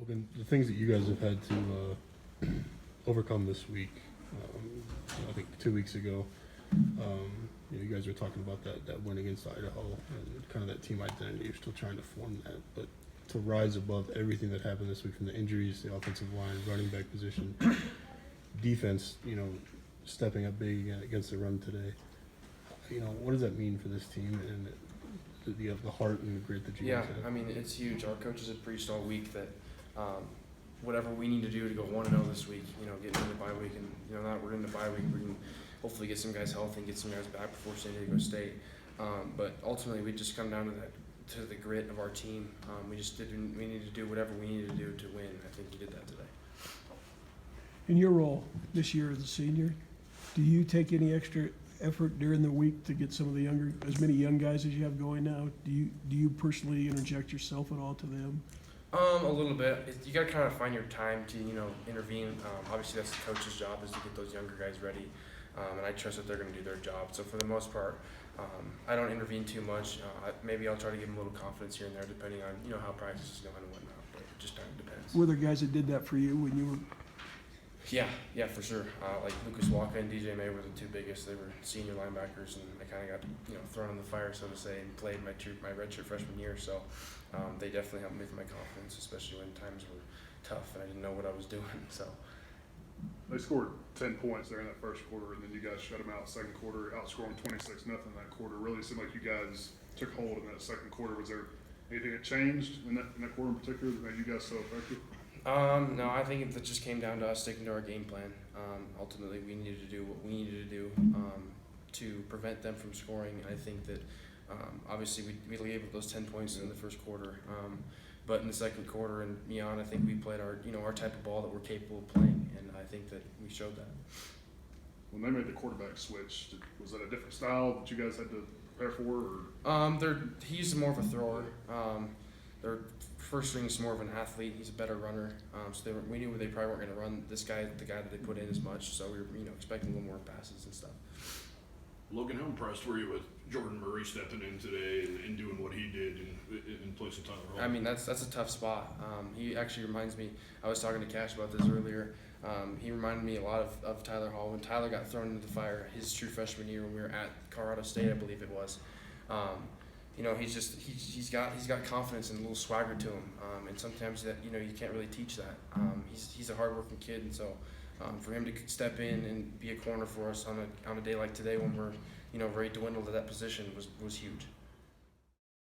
Logan, the things that you guys have had to overcome this week, I think 2 weeks ago, you guys were talking about that win against Idaho and kind of that team identity. You're still trying to form that, but to rise above everything that happened this week, from the injuries, the offensive line, running back position, defense, stepping up big against the run today. What does that mean for this team and the heart and the grit that you guys have? I mean, it's huge. Our coaches have preached all week that whatever we need to do to go 1-0 this week, get into the bye week, and now that we're in the bye week, we can hopefully get some guys healthy and get some guys back before San Diego State. But ultimately, we just come down to the grit of our team. We needed to do whatever we needed to do to win. I think we did that today. In your role this year as a senior, do you take any extra effort during the week to get some of the as many young guys as you have going now? Do you personally interject yourself at all to them? A little bit. You got to kind of find your time to intervene. Obviously, that's the coach's job, is to get those younger guys ready, and I trust that they're going to do their job. So for the most part, I don't intervene too much. Maybe I'll try to give them a little confidence here and there, depending on how practice is going and whatnot. But it just kind of depends. Were there guys that did that for you when you were? Yeah, for sure. Like Lucas Walker and DJ May were the two biggest. They were senior linebackers, and I kind of got thrown in the fire, so to say, and played my redshirt freshman year. So they definitely helped me with my confidence, especially when times were tough and I didn't know what I was doing. So they scored 10 points there in that first quarter, and then you guys shut them out second quarter, outscoring 26-0 that quarter. Really seemed like you guys took hold in that second quarter. Was there anything that changed in that quarter in particular that made you guys so effective? No, I think it just came down to us sticking to our game plan. Ultimately, we needed to do what we needed to do to prevent them from scoring. I think that obviously we gave up those 10 points in the first quarter, but in the second quarter and beyond, I think we played our type of ball that we're capable of playing, and I think that we showed that. When they made the quarterback switch, was that a different style that you guys had to prepare for? Or? He's more of a thrower. Their first string is more of an athlete. He's a better runner. So we knew they probably weren't going to run the guy that they put in as much. So we were expecting a little more passes and stuff. Logan, how impressed were you with Jordan Murray stepping in today and doing what he did in place of Tyler Hall? I mean, that's a tough spot. He actually reminds me. I was talking to Cash about this earlier. He reminded me a lot of Tyler Hall when Tyler got thrown into the fire his true freshman year when we were at Colorado State, I believe it was. He's got confidence and a little swagger to him, and sometimes that you can't really teach that. He's a hardworking kid, and so for him to step in and be a corner for us on a day like today when we're ready to dwindle to that position was huge.